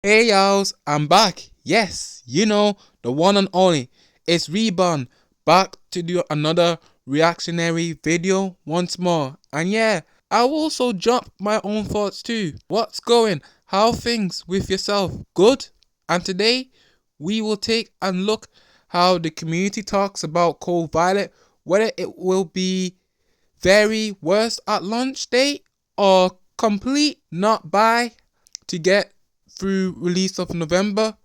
Hey y'all, I'm back. Yes, the one and only. It's Reborn, back to do another reactionary video once more. And yeah, I'll also drop my own thoughts too. What's going? How things with yourself? Good? And today, we will take and look how the community talks about Cold Violet, whether it will be very worst at launch date or complete not buy to get through release of November,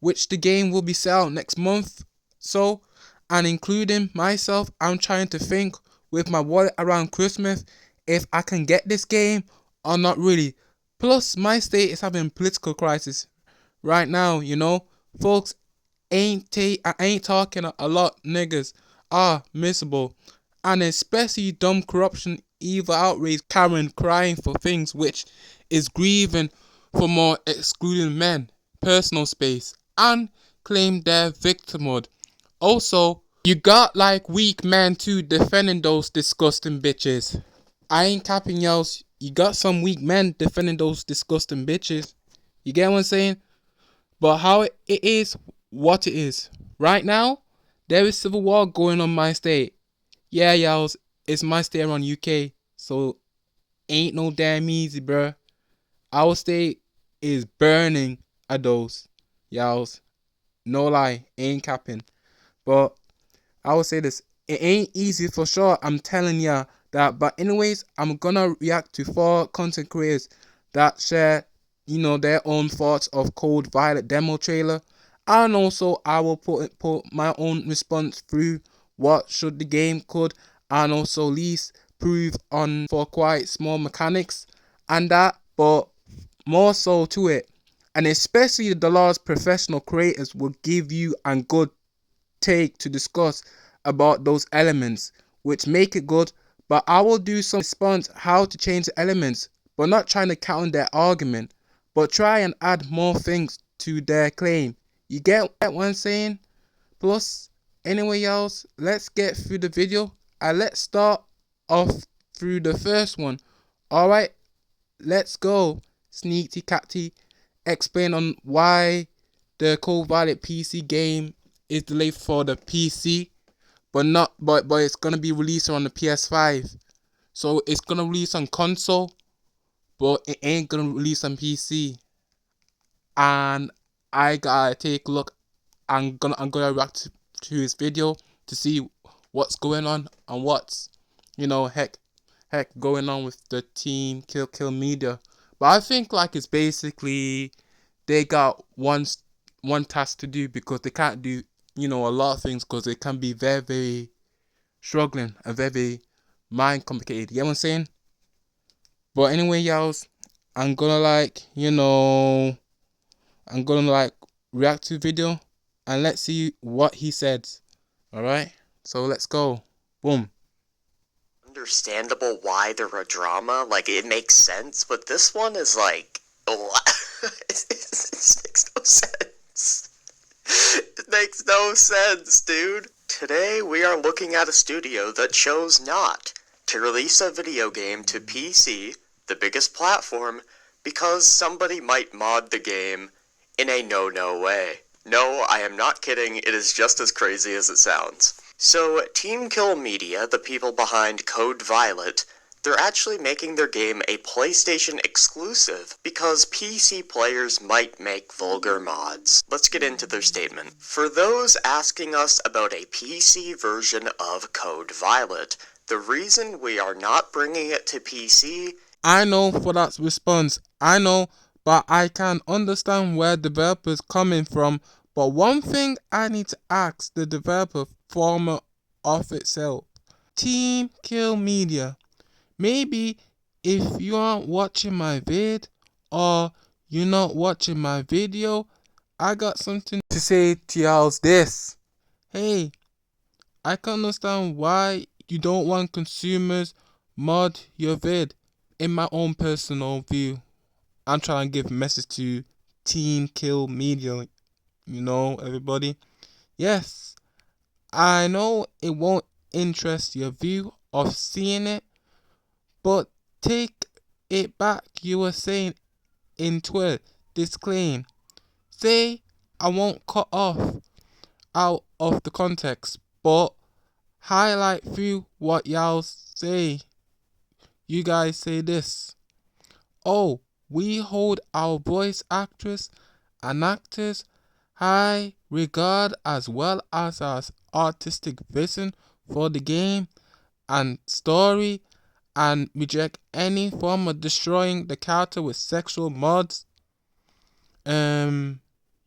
which the game will be set out next month. So, and including myself, I'm trying to think with my wallet around Christmas if I can get this game or not really. Plus, my state is having political crisis right now. Folks I ain't talking a lot. Niggas are miserable, and especially dumb corruption, evil outrage, Karen crying for things which is grieving for more excluding men, personal space, and claim their victimhood. Also, you got like weak men too defending those disgusting bitches. I ain't capping y'all. You got some weak men defending those disgusting bitches. You get what I'm saying? But how it is, what it is. Right now, there is civil war going on my state. Yeah, y'all, it's my state around UK, so ain't no damn easy, bruh. Our state is burning a dose, y'all. No lie, ain't capping. But I will say this, it ain't easy for sure. I'm telling ya that. But anyways, I'm gonna react to 4 content creators that share, their own thoughts of Cold Violet demo trailer, and also I will put my own response through what should the game could, and also least prove on for quite small mechanics and that, but more so to it, and especially the large professional creators will give you a good take to discuss about those elements which make it good, but I will do some response how to change the elements, but not trying to counter their argument, but try and add more things to their claim. You get what I'm saying? Plus, anyway else, let's get through the video and let's start off through the first one. Alright, let's go. Sneaky Catty explain on why the Cold Violet PC game is delayed for the PC, but it's gonna be released on the PS5. So it's gonna release on console, but it ain't gonna release on PC. And I gotta take a look. I'm gonna react to his video to see what's going on and what's heck going on with the team Kill Media. But I think like it's basically they got one task to do because they can't do a lot of things because it can be very very struggling and very mind complicated. You get what I'm saying? But anyway, y'all, I'm gonna I'm gonna react to the video and let's see what he said. All right, so let's go. Boom. Understandable why they're a drama, like it makes sense, but this one is like, it makes no sense. It makes no sense, dude. Today we are looking at a studio that chose not to release a video game to PC, the biggest platform, because somebody might mod the game in a no way. No, I am not kidding, it is just as crazy as it sounds. So, Team Kill Media, the people behind Code Violet, they're actually making their game a PlayStation exclusive because PC players might make vulgar mods. Let's get into their statement. For those asking us about a PC version of Code Violet, the reason we are not bringing it to PC. I know for that response. I know, but I can understand where developers coming from. But one thing I need to ask the developer former of itself, Team Kill Media. Maybe if you aren't watching my vid or you're not watching my video, I got something to say to y'all's this. Hey, I can understand why you don't want consumers mod your vid. In my own personal view, I'm trying to give a message to Team Kill Media, everybody. Yes, I know it won't interest your view of seeing it, but take it back. You were saying in Twitter, disclaim. Say I won't cut off out of the context, but highlight through what y'all say. You guys say this. Oh, we hold our voice actress and actors high regard as well as our artistic vision for the game and story, and reject any form of destroying the character with sexual mods.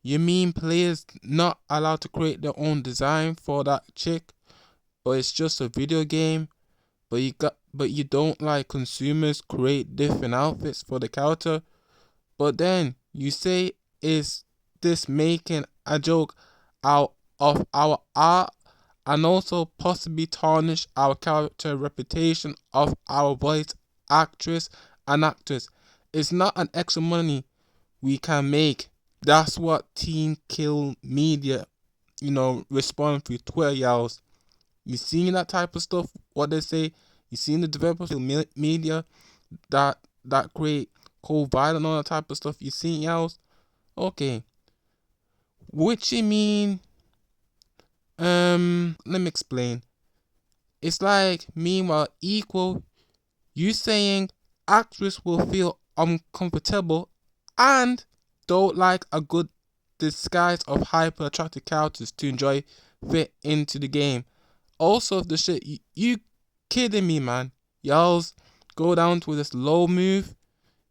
You mean players not allowed to create their own design for that chick, but it's just a video game? But you don't like consumers create different outfits for the character? But then you say, is this making a joke out of our art and also possibly tarnish our character reputation of our voice actress and actors? It's not an extra money we can make. That's what Teen Kill Media, respond through Twitter, y'all. You seen that type of stuff? What they say? You seen the developers of media that create cold violence and all that type of stuff? You seen y'all? Okay. Which you mean? Let me explain. It's like meanwhile equal. You saying actress will feel uncomfortable and don't like a good disguise of hyper attractive characters to enjoy fit into the game. Also, the shit you kidding me, man? Y'all's go down to this low move.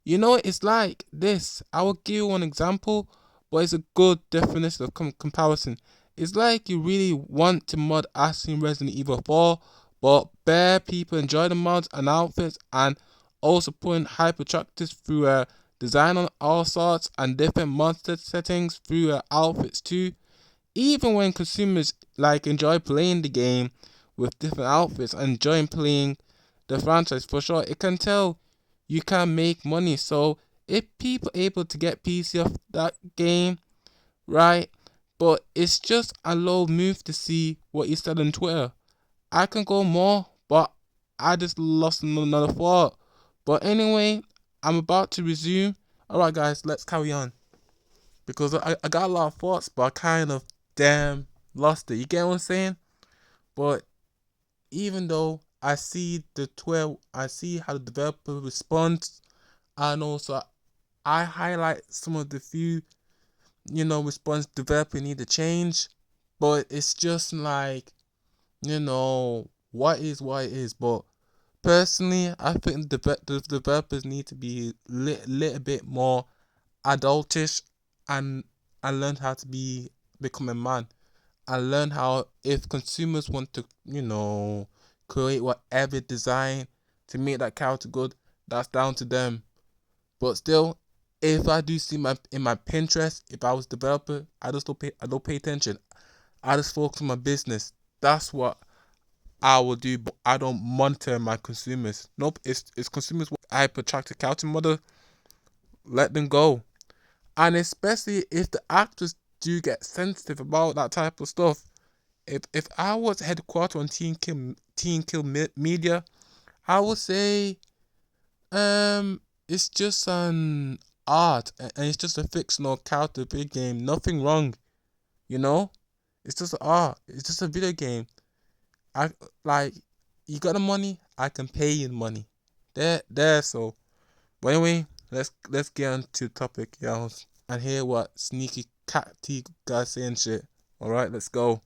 It's like this. I will give you one example, but it's a good definition of comparison. It's like you really want to mod Ashen Resident Evil 4, but bare people enjoy the mods and outfits, and also putting hyper attractors through a design on all sorts and different monster settings through outfits too. Even when consumers enjoy playing the game with different outfits and enjoying playing the franchise, for sure, it can tell you can make money. So if people able to get PC off that game, right? But it's just a low move to see what you said on Twitter. I can go more, but I just lost another thought. But anyway, I'm about to resume. Alright guys, let's carry on. Because I got a lot of thoughts, but I kind of lost it. You get what I'm saying? But even though I see the Twitter, I see how the developer responds, and also I highlight some of the few, response developer need to change. But it's just what is what it is. But personally, I think the developers need to be little bit more adultish and learn how to become a man, and learn how, if consumers want to create whatever design to make that character good, that's down to them. But still, if I do see in my Pinterest, if I was a developer, I don't pay attention. I just focus on my business. That's what I will do. But I don't monitor my consumers. Nope, it's consumers with hyper attractive character model. Let them go. And especially if the actors do get sensitive about that type of stuff. If I was headquartered on Teen Kill Media, I would say it's just an art, and it's just a fictional character video game. Nothing wrong, It's just an art. It's just a video game. You got the money, I can pay you the money. So. But anyway, let's get on to the topic, y'all, and hear what Sneaky Cat T guys saying shit. Alright, let's go.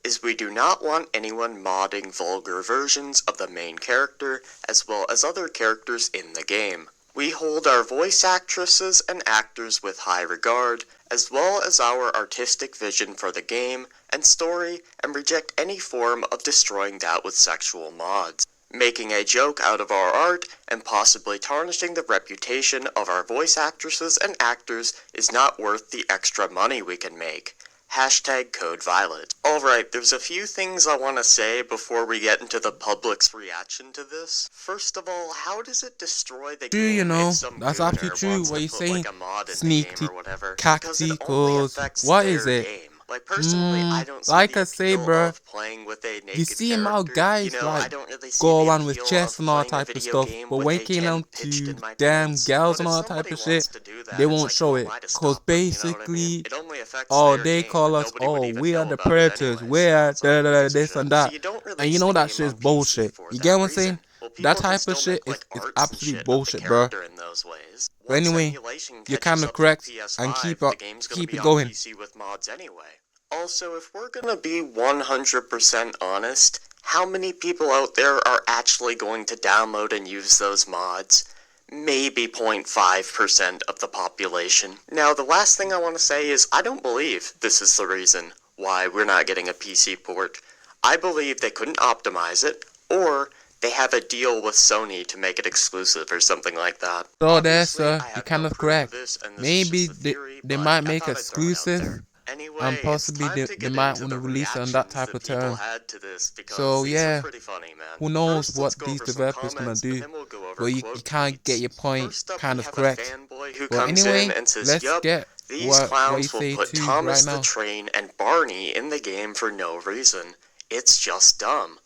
Is we do not want anyone modding vulgar versions of the main character, as well as other characters in the game. We hold our voice actresses and actors with high regard, as well as our artistic vision for the game and story, and reject any form of destroying that with sexual mods. Making a joke out of our art and possibly tarnishing the reputation of our voice actresses and actors is not worth the extra money we can make. Hashtag Code Violet. Alright, there's a few things I want to say before we get into the public's reaction to this. First of all, how does it destroy the game if some that's gooner actually true wants what to you're put saying. a mod in the Sneaky game or whatever? Cacti, Because it only affects what their is it? game. Like, personally, I don't see like the I say, appeal bruh, of playing with a naked you see how character. You guys know, I like don't really see go the around with appeal chests of and all playing a type of video stuff, game but with when a it came 10 down pitched to in my damn pants. girls But and if all that type somebody of shit, wants to do they that, it's won't like, who show am it. I to Cause stop them? You know what I mean? basically, It only affects oh, their they game, call and us, nobody would oh, even we are know the about it predators, anyway, we so are it's not da da really da as this and intrusive. So that. you don't And release you the know that game shit's on PC bullshit. for You get that what I'm reason. saying? Well, That people can type of still shit make like is arts and absolute shit of the bullshit, bro. character in those ways. But Once anyway, emulation you're catches kind of up to the correct, and PS5, the game's gonna keep be it on going. PC with mods anyway. Also, if we're gonna be 100% honest, how many people out there are actually going to download and use those mods? Maybe 0.5% of the population. Now, the last thing I want to say is I don't believe this is the reason why we're not getting a PC port. I believe they couldn't optimize it, or they have a deal with Sony to make it exclusive or something like that. So there, Obviously, sir, I you're have kind no of proof of correct. this, and this is Maybe just a theory, they but might I make thought I'd throw it out exclusive, there. Anyway, and it's possibly time to they get might into want to the release it on that reactions type that of people term. had to this, because So these are yeah, pretty funny, man. who knows First, let's what go these over some developers gonna comments, and do? then we'll go over But you quote can't get tweets. your point First up, kind we of have correct. a fanboy who But comes in anyway, and says, let's "Yup, get these what you clowns will say put too Thomas right the now. Train and Barney in the game for no reason. It's just dumb."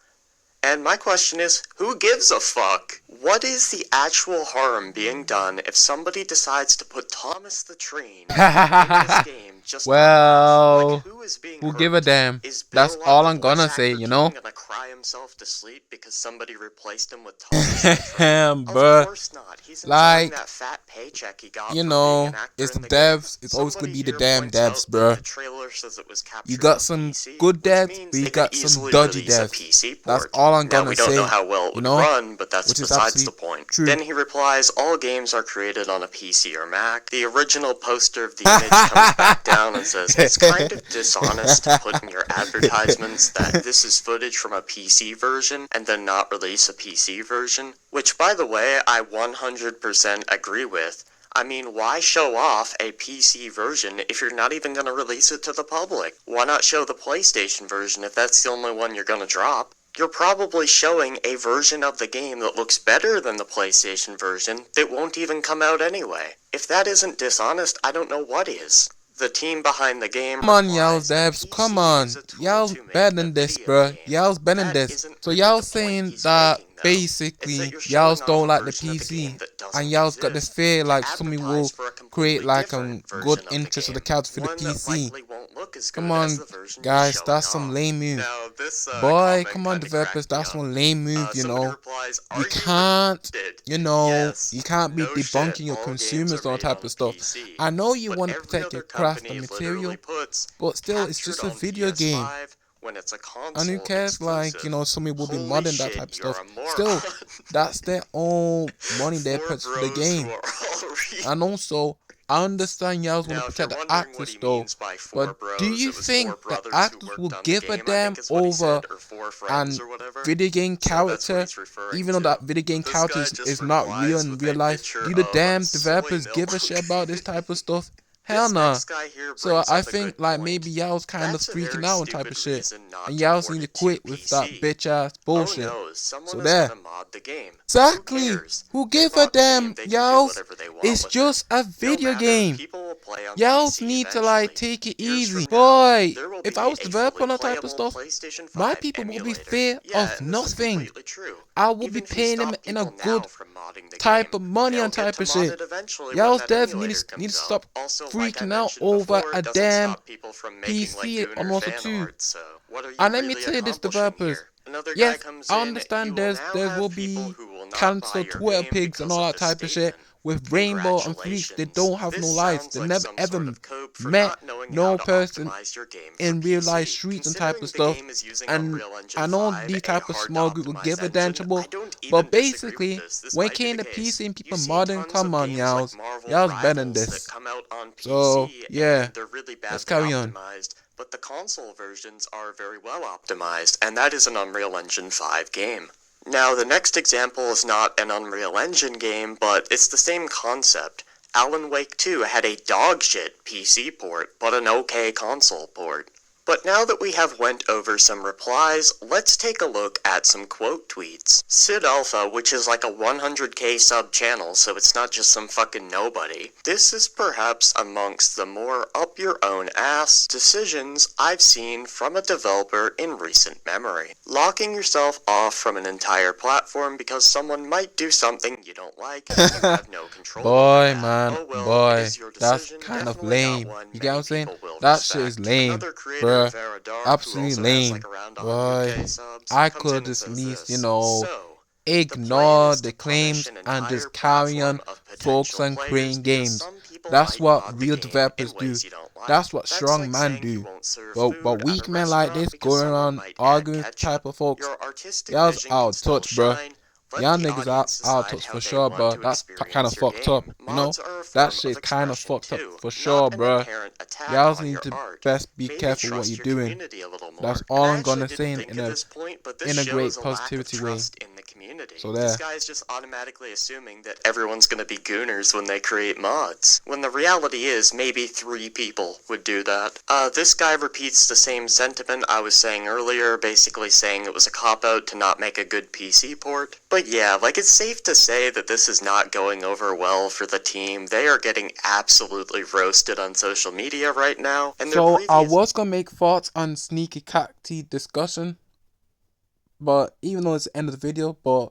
And my question is, who gives a fuck? What is the actual harm being done if somebody decides to put Thomas the Train in this game just Well, like, who is being who hurt? give a damn? Is That's Bill all the I'm gonna voice say, actor you know? gonna cry himself to sleep because somebody replaced him with Thomas the Train? Of Bruh, course not. He's enjoying like, that fat paycheck he got you for being know, an actor it's the in the game. devs. It's always gonna Somebody be the here damn points devs, out that the bruh. trailer says it was captured You got on some PC, good which devs, means but you they got could some easily dodgy release a devs. PC port. That's all I'm Now, gonna we don't know say. how well it would You know? run, but that's Which is besides the absolutely point. true. Then he replies, all games are created on a PC or Mac. The original poster of the image comes back down and says, it's kind of dishonest to put in your advertisements that this is footage from a PC version and then not release a PC version. Which, by the way, I 100% agree with. I mean, why show off a PC version if you're not even going to release it to the public? Why not show the PlayStation version if that's the only one you're going to drop? You're probably showing a version of the game that looks better than the PlayStation version that won't even come out anyway. If that isn't dishonest, I don't know what is. The team behind the game Come on, replies, y'all's devs, "PC come on. is a tool Y'all's to make better a than this, video bruh. game." Y'all's better than That this. isn't So really y'all the point saying he's that making, though. It's basically that you're showing y'all's off don't a like the version of the game PC, that doesn't and y'all's got the exist fear to like somebody will advertise for a create completely like a different good version of the interest of the game, character for the one that PC. likely won't look as Come good on, as the version you're guys, showing that's some off. lame move. Now, this Boy, comment come on, kinda developers, cracked me that's up. one lame move, you Somebody know. replies, You "Are you can't, retarded?" you know, Yes, you can't be no shit, debunking your all games consumers are and all made type on of a stuff. PC. I know you But want to every protect other your craft and company material, literally puts but still, it's captured just a on video game. PS5 when it's a console And who cares, like, exclusive. you know, somebody will be Holy modding that shit, type of you're stuff. a moron. Still, that's their own money they Four put for the bros game. who are all And also, I understand y'all want Now, to if you're protect the wondering what actors he though, means by four but bros, do you it was four think the brothers who actors worked will on the give a game, I damn think is what he over said, or four friends an or whatever. video game So that's what character, he's referring even though to. that video game This character guy just is not real replies in with real a life? picture Do the of damn soy developers give a milk. shit about this type of stuff? Hell This nah. next guy here So brings I up a think good like point. maybe y'all's kind of That's a freaking very out on type stupid of shit, reason not and to y'all's port need to it to quit with that PC. bitch ass Oh bullshit. no, someone So is there. gonna mod the game. Exactly. Who cares? Who It's give a not the damn, game, they can do y'all? whatever they want It's with just it. a No video matter, game. people will play on Y'all PC need to eventually. like take it Years easy. from now, Boy, there will if be I was a developing fully that type of playable stuff, PlayStation 5 my people will be emulator. fear Yeah, of and this is nothing. completely true. I will be Even if you paying them stop in a people now good from modding the type game, of money they'll on get type to of mod shit. it eventually when Y'all's that devs emulator need to comes stop out. Also, like I freaking out mentioned over before, a it doesn't damn stop people from making PC like on Gooner also fan too. art, so what are you And let me really tell you this, accomplishing developers. here? Another guy Yes, comes I in, understand you will now there have will people be who will not buy cancel your Twitter game pigs and because all of that this type of shit statement. with Rainbow and Freaks. They Congratulations. don't have This no lives. sounds They like never some ever sort of code for met not knowing how no to person optimize your game for in real life PC. streets and type of Considering the stuff. game is using And Unreal Engine I know 5, these a type of hard small to group will optimize give a engine, tangible. I don't even But disagree with basically, this. This when it might be came the to case. PC and people You see modding, tons come of on, games like y'all's. Marvel Y'all's better than Rivals that this. come out on So, PC yeah. and they're really Let's badly carry on. optimized, but the console versions are very well optimized, and that is an Unreal Engine 5 game. Now, the next example is not an Unreal Engine game, but it's the same concept. Alan Wake 2 had a dogshit PC port, but an okay console port. But now that we have went over some replies, let's take a look at some quote tweets. Sid Alpha, which is like a 100k sub channel, so it's not just some fucking nobody. This is perhaps amongst the more up your own ass decisions I've seen from a developer in recent memory. Locking yourself off from an entire platform because someone might do something you don't like, and you have no control over Boy, that. man, Oh well, it boy, is your that's decision, kind of definitely not lame. one You get what many I'm saying? people will That shit is respect. lame, Another creator, bruh. Vera Dark, who Absolutely also has lame. like around Boy, 100k subs, I comes in could and just at says least, this. So, the plan ignore is the to punish claims an and entire just carry platform on, of focus potential on players creating because games. some people That's might what mod the real game in developers do. ways you don't That's like. what That's strong like men saying you do. won't serve But food at a weak men like restaurant this because going someone around might add arguing with ketchup. type of folks, Your artistic y'all's vision can out of still touch, bruh. shine. Let Y'all the niggas are audience out of decide touch how for they sure, want bruh. to That's kind of experience your fucked up, game. you know? Mods are a That form of shit kind of expression fucked up too, for sure, not an bruh. inherent attack Y'all on need your to art. best be Maybe careful what trust you're your doing. community a little That's more. all And I I'm actually gonna didn't say think of this point, but this in a shows great a lack of positivity way. trust in the community. So This there. guy is just automatically assuming that everyone's gonna be gooners when they create mods, when the reality is maybe 3 people would do that. This guy repeats the same sentiment I was saying earlier, basically saying it was a cop-out to not make a good PC port. But yeah, like it's safe to say that this is not going over well for the team. They are getting absolutely roasted on social media right now, and their So I previous was gonna make thoughts on Sneaky Cacti discussion, but even though it's the end of the video, but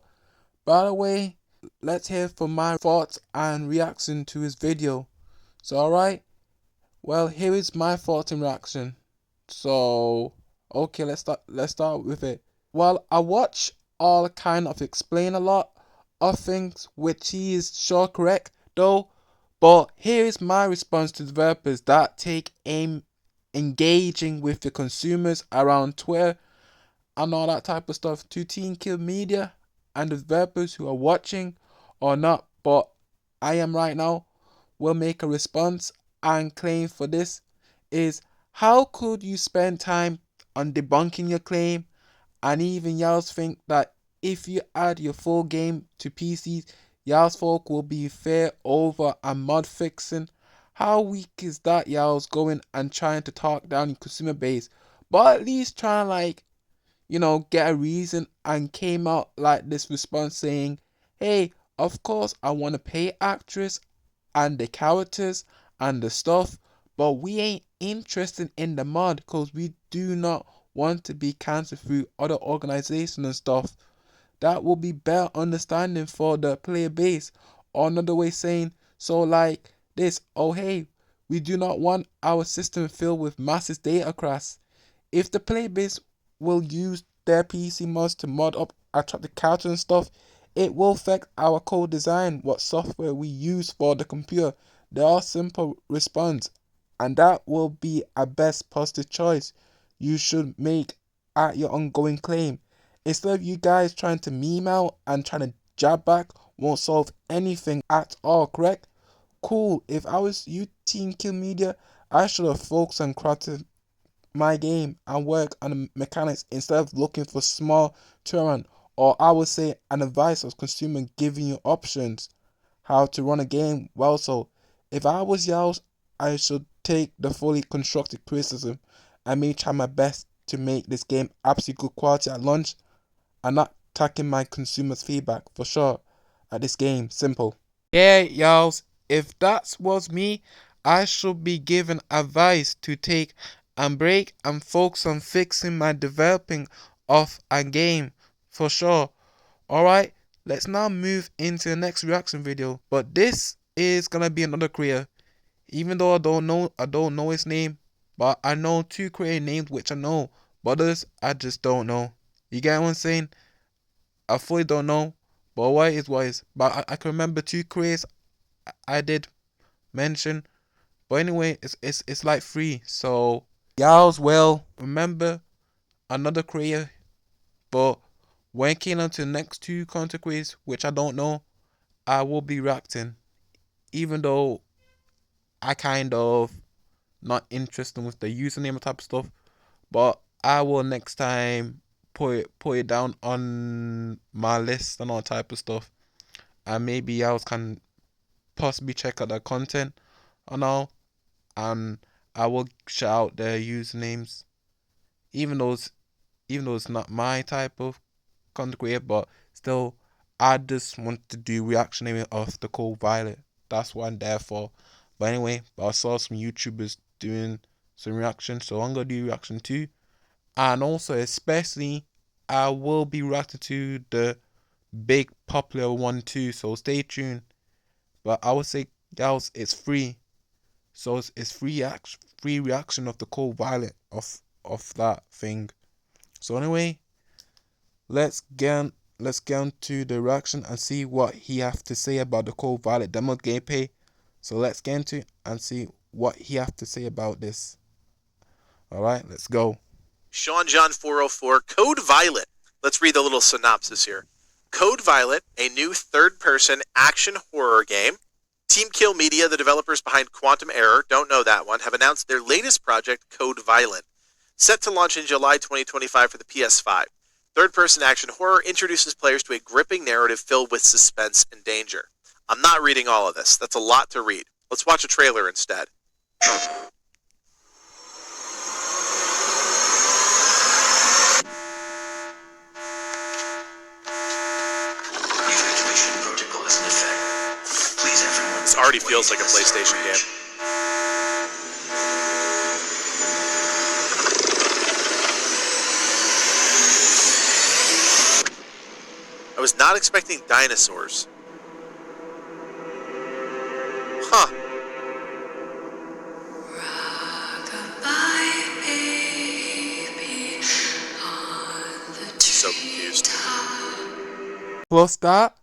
by the way, let's hear from my thoughts and reaction to his video. So alright, well here is my thoughts and reaction. So okay, let's start with it. Well, I watch all kind of explain a lot of things which he is sure correct though. But here is my response to developers that take aim engaging with the consumers around Twitter and all that type of stuff to Team Kill Media and the developers who are watching or not. But I am right now will make a response and claim for this is how could you spend time on debunking your claim and even y'all's think that if you add your full game to PCs, y'all's folk will be fair over and mod fixing. How weak is that y'all's going and trying to talk down your consumer base, but at least trying like, get a reason and came out like this response saying, hey, of course I want to pay actress and the characters and the stuff, but we ain't interested in the mod because we do not want to be cancelled through other organizations and stuff. That will be better understanding for the player base. Or another way saying, so like this, oh hey, we do not want our system filled with massive data crash. If the player base will use their PC mods to mod up attractive characters and stuff, it will affect our code design, what software we use for the computer. There are simple response, and that will be a best positive choice you should make at your ongoing claim. Instead of you guys trying to meme out and trying to jab back won't solve anything at all, correct? Cool, if I was you Team Kill Media, I should have focused on crafting my game and work on the mechanics instead of looking for small turnaround, or I would say an advice of consumer giving you options how to run a game well. So if I was y'all, I should take the fully constructed criticism and may try my best to make this game absolutely good quality at launch and not taking my consumers' feedback for sure at this game. Simple. Yeah, y'all. If that was me, I should be given advice to take and break and focus on fixing my developing of a game for sure. Alright, let's now move into the next reaction video. But this is gonna be another creator. Even though I don't know his name, but I know 2 creator names which I know, but others I just don't know. You get what I'm saying? I fully don't know, but what is what is. But I can remember 2 creators I did mention. But anyway, it's like 3. So y'all's well remember another creator, but when it came on to the next 2 content creators, which I don't know, I will be reacting. Even though I kind of not interested with the username type of stuff, but I will next time put it down on my list and all type of stuff, and maybe y'all can possibly check out the content and all, and I will shout out their usernames even though it's not my type of content creator, but still, I just want to do reactionary of the Cold Violet. That's what I'm there for. But anyway, I saw some YouTubers doing some reaction, so I'm gonna do reaction too. And also, especially, I will be reacting to the big popular one too. So stay tuned. But I would say, guys, it's free. So it's free reaction of the Cold Violet of that thing. So anyway, let's get into the reaction and see what he has to say about the Cold Violet demo gameplay. So let's get into it and see what he has to say about this. Alright, let's go. Sean John 404, Code Violet. Let's read the little synopsis here. Code Violet, a new third-person action horror game. Team Kill Media, the developers behind Quantum Error, don't know that one, have announced their latest project, Code Violet. Set to launch in July 2025 for the PS5. Third-person action horror introduces players to a gripping narrative filled with suspense and danger. I'm not reading all of this. That's a lot to read. Let's watch a trailer instead. This already feels like a PlayStation game. I was not expecting dinosaurs. Huh. So confused. Plus that,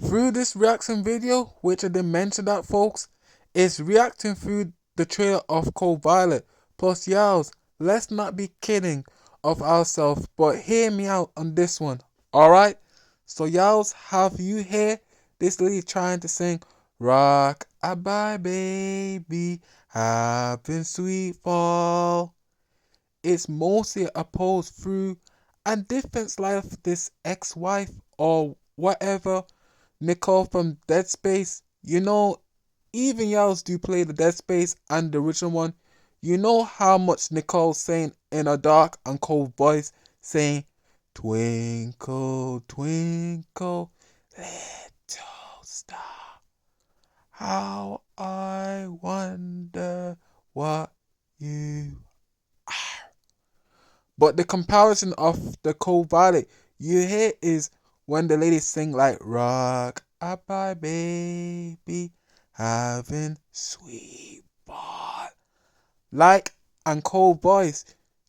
through this reaction video, which I didn't mention that, folks, is reacting through the trailer of Cold Violet. Plus, y'all, let's not be kidding of ourselves, but hear me out on this one, alright? So, y'all, have you heard this lady trying to sing Rock-a-bye baby, having sweet fall? It's mostly a pose through a different life of this ex-wife or whatever, Nicole from Dead Space. You know, even y'all do play the Dead Space and the original one. You know how much Nicole's saying in a dark and cold voice, saying, twinkle, twinkle, little star, how I wonder what you are. But the comparison of the Cold Violet you hear is when the ladies sing like Rock-a-bye baby, having sweet ball. Like and cold voice,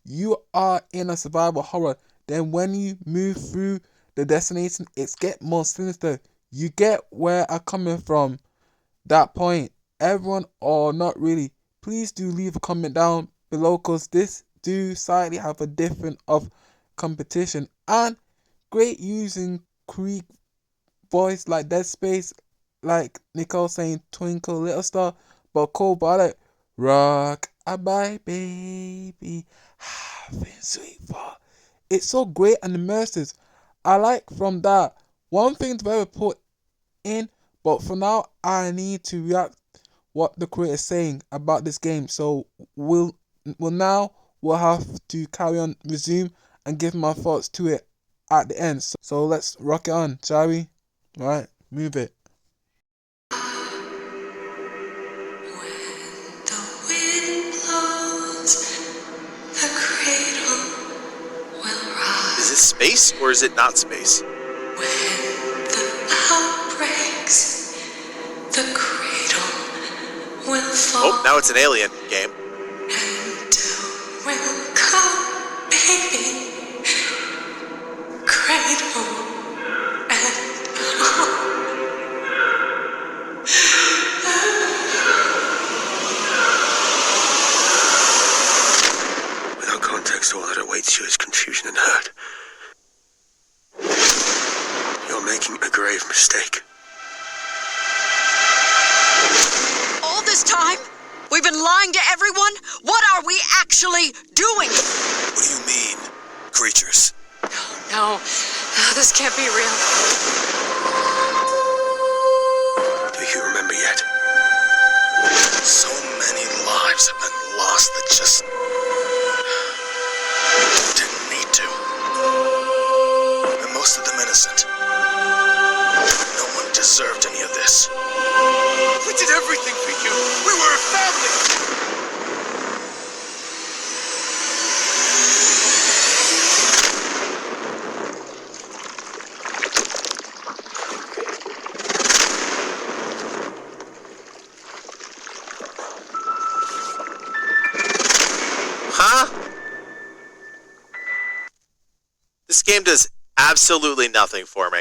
you are in a survival horror. Then when you move through the destination, it's get more sinister. You get where I'm coming from. That point, everyone or not really, please do leave a comment down below, because this do slightly have a different of competition and great using Creek voice like Dead Space, like Nicole saying twinkle little star, but Cold Violet, rock-a-bye baby, having sweet fall. It's so great and immersive. I like from that. One thing to ever put in, but for now I need to react what the creator is saying about this game. So we'll have to carry on, resume, and give my thoughts to it at the end. So let's rock it on, shall we? Alright, move it. Is it space or is it not space? When the bow breaks, the cradle will fall. Oh, now it's an alien game. And will come, baby. Cradle and all. Without context, all that awaits you is confusion and hurt. You're making a grave mistake. All this time, we've been lying to everyone? What are we actually doing? What do you mean, creatures? No, this can't be real. Do you remember yet? So many lives have been lost that just... Huh? This game does absolutely nothing for me.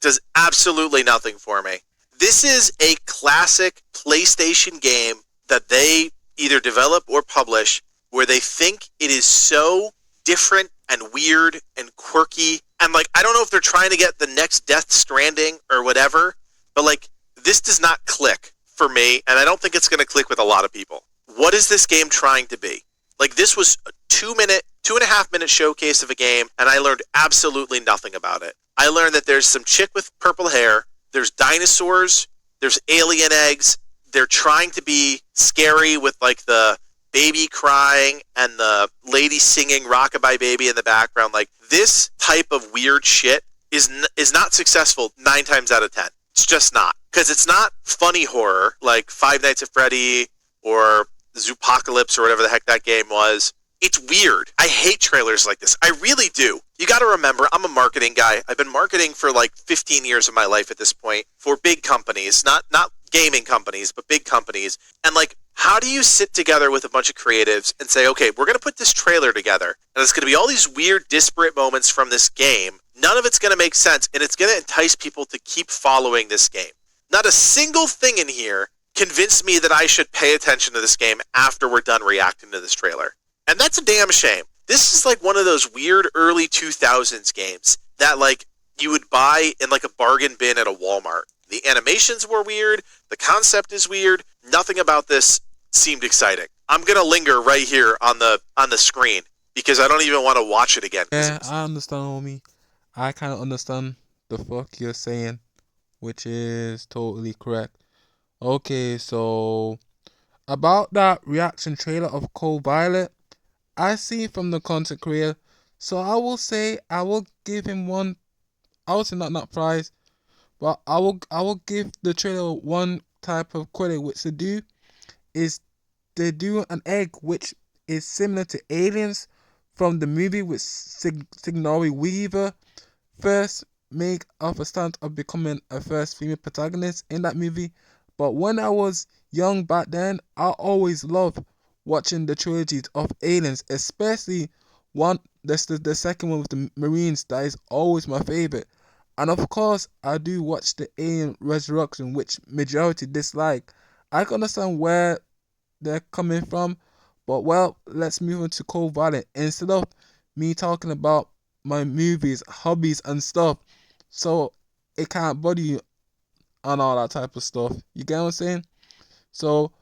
Does absolutely nothing for me. This is a classic PlayStation game that they either develop or publish where they think it is so different and weird and quirky. And like, I don't know if they're trying to get the next Death Stranding or whatever, but like, this does not click for me, and I don't think it's going to click with a lot of people. What is this game trying to be? Like, this was a 2.5 minute showcase of a game, and I learned absolutely nothing about it. I learned that there's some chick with purple hair, there's dinosaurs, there's alien eggs, they're trying to be scary with like the baby crying and the lady singing Rockabye Baby in the background. Like, this type of weird shit is not successful 9 times out of 10. It's just not. Because it's not funny horror like Five Nights at Freddy or Zoopocalypse or whatever the heck that game was. It's weird. I hate trailers like this. I really do. You got to remember, I'm a marketing guy. I've been marketing for like 15 years of my life at this point for big companies, not gaming companies, but big companies. And like, how do you sit together with a bunch of creatives and say, okay, we're going to put this trailer together, and it's going to be all these weird, disparate moments from this game. None of it's going to make sense, and it's going to entice people to keep following this game. Not a single thing in here convinced me that I should pay attention to this game after we're done reacting to this trailer. And that's a damn shame. This is like one of those weird early 2000s games that like you would buy in like a bargain bin at a Walmart. The animations were weird. The concept is weird. Nothing about this seemed exciting. I'm going to linger right here on the screen because I don't even want to watch it again. Yeah, I understand, homie. I kind of understand the fuck you're saying, which is totally correct. Okay, so about that reaction trailer of Cold Violet, I see from the content creator, so I will say I will give him one. I would say not prize, but I will give the trailer one type of credit, which they do an egg which is similar to Aliens from the movie with Sigourney Weaver first make of a stunt of becoming a first female protagonist in that movie. But when I was young back then, I always loved watching the trilogies of Aliens, especially the second one with the Marines. That is always my favorite. And of course, I do watch the Alien Resurrection, which majority dislike. I can understand where they're coming from, but well, let's move on to Cold Violet. Instead of me talking about my movies, hobbies, and stuff, so it can't bother you on all that type of stuff. You get what I'm saying? So,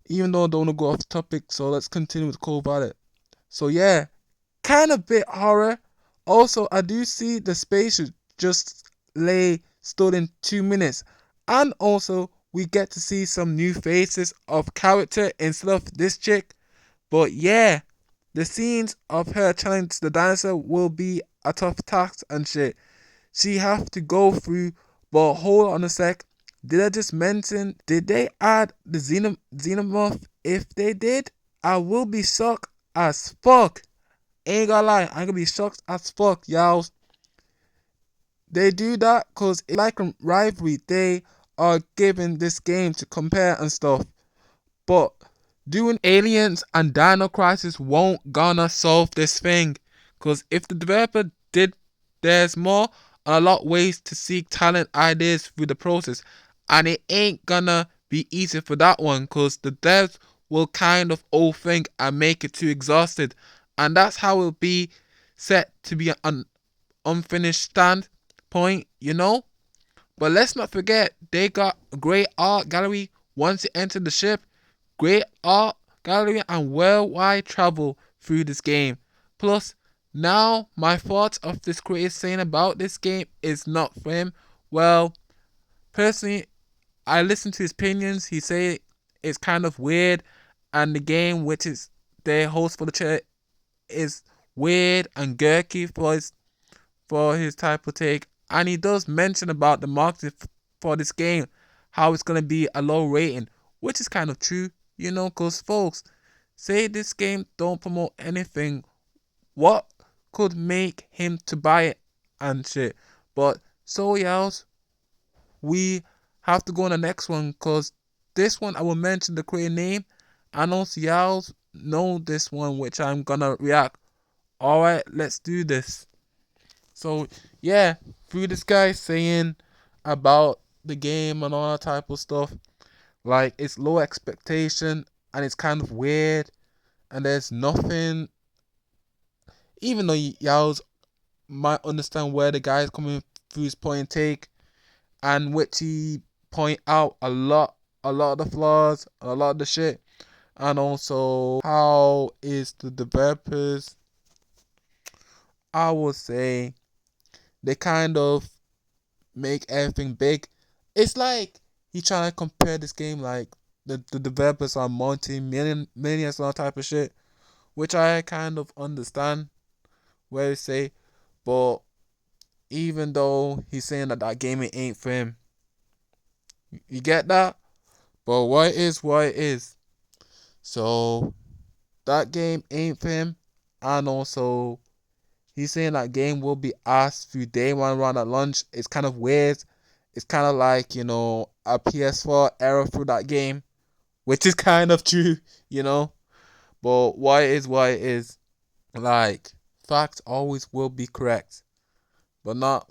even though I don't want to go off topic, so let's continue with Cold Violet. So yeah, kind of bit horror. Also, I do see the spaceship just stood in 2 minutes. And also, we get to see some new faces of character instead of this chick. But yeah, the scenes of her challenge the dinosaur will be a tough task and shit. She have to go through, but hold on a sec. Did I just mention, did they add the xenomorph? If they did, I will be shocked as fuck. Ain't gonna lie, I'm gonna be shocked as fuck, y'all. They do that because it's like a rivalry. They are giving this game to compare and stuff. But doing Aliens and Dino Crisis won't gonna solve this thing. Because if the developer did, there's more a lot ways to seek talent ideas through the process. And it ain't gonna be easy for that one because the devs will kind of overthink and make it too exhausted. And that's how it'll be set to be an unfinished standpoint, you know? But let's not forget, they got a great art gallery once you enter the ship. Great art gallery and worldwide travel through this game. Plus, now my thoughts of this creator saying about this game is not for him. Well, personally, I listened to his opinions. He say it's kind of weird, and the game, which is their host for the trailer, is weird and gurky for his type of take. And he does mention about the marketing for this game, how it's gonna be a low rating, which is kind of true, you know, cause folks say this game don't promote anything. What could make him to buy it and shit? But so y'all, we have to go on the next one, cause this one I will mention the creator name, I know y'all know this one, which I'm gonna react. Alright, let's do this. So yeah, through this guy saying about the game and all that type of stuff, like it's low expectation and it's kind of weird, and there's nothing. Even though y'all might understand where the guy's coming through his point and take, and which he point out a lot of the flaws, a lot of the shit, and also how is the developers, I would say, they kind of make everything big. It's like he trying to compare this game like the developers are millions and all type of shit, which I kind of understand where they say, but even though he's saying that that game ain't for him, you get that? But what it is. So that game ain't for him, and also he's saying that game will be asked through day one around at lunch. It's kind of weird. It's kind of like, a PS4 error through that game, which is kind of true, But what it is. Like, facts always will be correct, but not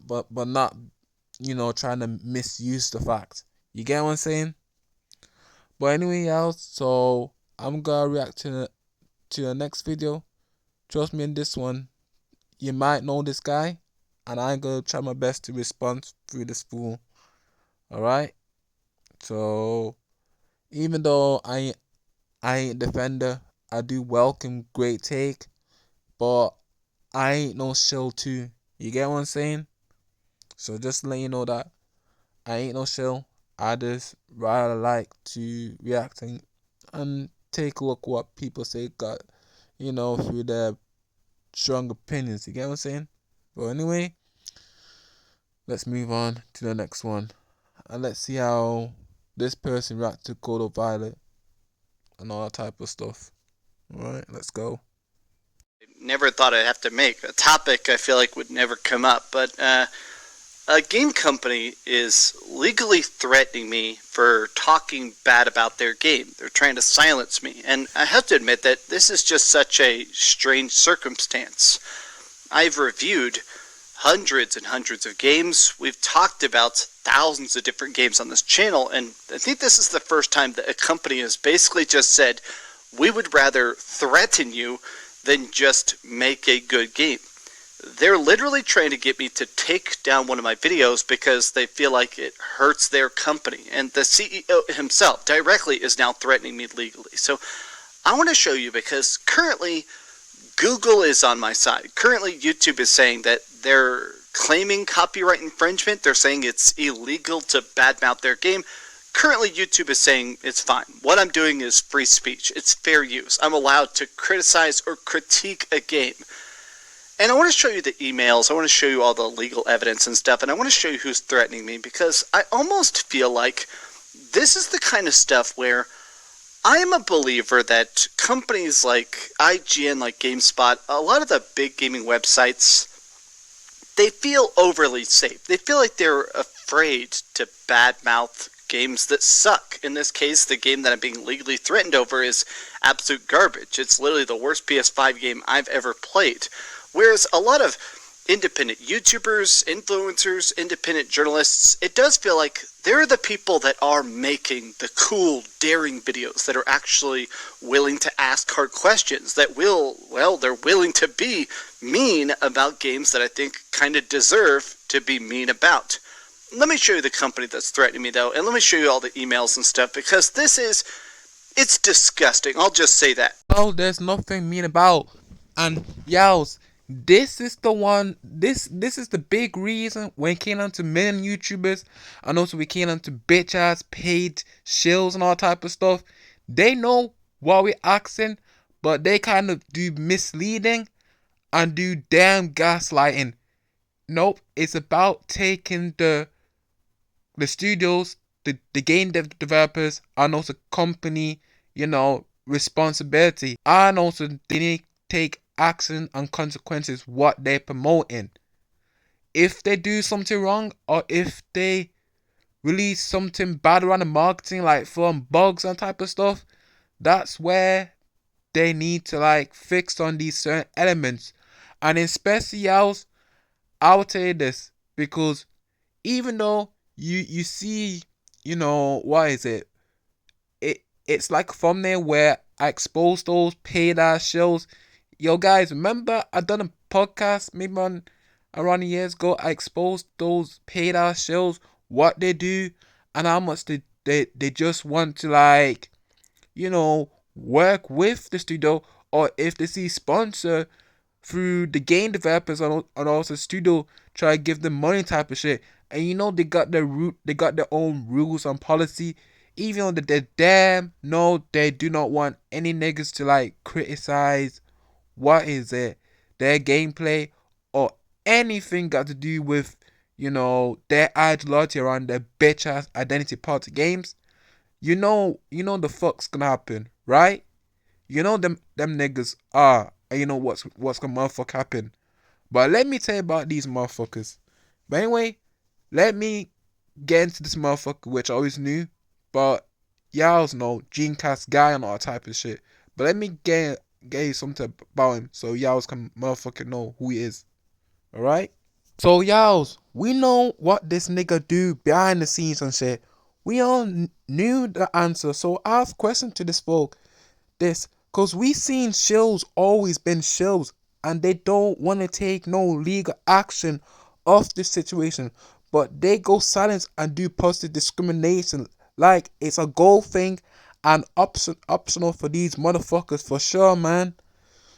trying to misuse the facts. You get what I'm saying? But anyway, else, so I'm gonna react to the next video. Trust me, in this one, you might know this guy, and I'm gonna try my best to respond through this fool. Alright? So even though I ain't defender, I do welcome great take, but I ain't no shill too. You get what I'm saying? So just to let you know that I ain't no shill. I just rather like to react and take a look what people say got, through their strong opinions. You get what I'm saying? But anyway, let's move on to the next one. And let's see how this person reacts to Code of Violet and all that type of stuff. Alright, let's go. Never thought I'd have to make a topic I feel like would never come up, but a game company is legally threatening me for talking bad about their game. They're trying to silence me, and I have to admit that this is just such a strange circumstance. I've reviewed hundreds and hundreds of games. We've talked about thousands of different games on this channel, and I think this is the first time that a company has basically just said, we would rather threaten you than just make a good game. They're literally trying to get me to take down one of my videos because they feel like it hurts their company. And the CEO himself directly is now threatening me legally. So I want to show you, because currently Google is on my side. Currently YouTube is saying that they're claiming copyright infringement. They're saying it's illegal to badmouth their game. Currently YouTube is saying it's fine. What I'm doing is free speech. It's fair use. I'm allowed to criticize or critique a game. And I want to show you the emails, I want to show you all the legal evidence and stuff, and I want to show you who's threatening me, because I almost feel like this is the kind of stuff where I am a believer that companies like IGN, like GameSpot, a lot of the big gaming websites, they feel overly safe. They feel like they're afraid to badmouth games that suck. In this case, the game that I'm being legally threatened over is absolute garbage. It's literally the worst PS5 game I've ever played. Whereas a lot of independent YouTubers, influencers, independent journalists, it does feel like they're the people that are making the cool, daring videos, that are actually willing to ask hard questions, that they're willing to be mean about games that I think kind of deserve to be mean about. Let me show you the company that's threatening me, though, and let me show you all the emails and stuff, because it's disgusting. I'll just say that. Oh, there's nothing mean about. And yous, this is the one, this is the big reason when it came on to million YouTubers, and also we came on to bitch ass paid shills and all type of stuff. They know what we're asking, but they kind of do misleading and do damn gaslighting. Nope, it's about taking the studios, the game developers, and also company, responsibility, and also they need to take action and consequences what they're promoting. If they do something wrong, or if they release something bad around the marketing, like from bugs and type of stuff, that's where they need to like fix on these certain elements. And in specials, I'll tell you this, because even though you see, what is it? It's like a thumbnail where I expose those paid ass shows. Yo guys, remember I done a podcast maybe around years ago. I exposed those paid ass shows, what they do, and how much they just want to like, work with the studio, or if they see sponsor through the game developers and also studio, try to give them money type of shit. And they got they got their own rules and policy. Even though they damn no, they do not want any niggas to like criticize what is it, their gameplay or anything got to do with their ideology around their bitch ass identity politics games. The fuck's gonna happen, right? Them niggas are, and what's gonna motherfuck happen. But let me tell you about these motherfuckers. But anyway, let me get into this motherfucker, which I always knew, but y'all know Dreamcast guy and all type of shit. But let me get you something about him, so y'all can motherfucking know who he is. Alright? So y'all, we know what this nigga do behind the scenes and shit. We all knew the answer, so I have a question to this folk. Cause we seen shills always been shills, and they don't want to take no legal action of this situation, but they go silent and do positive discrimination like it's a goal thing and optional for these motherfuckers for sure, man.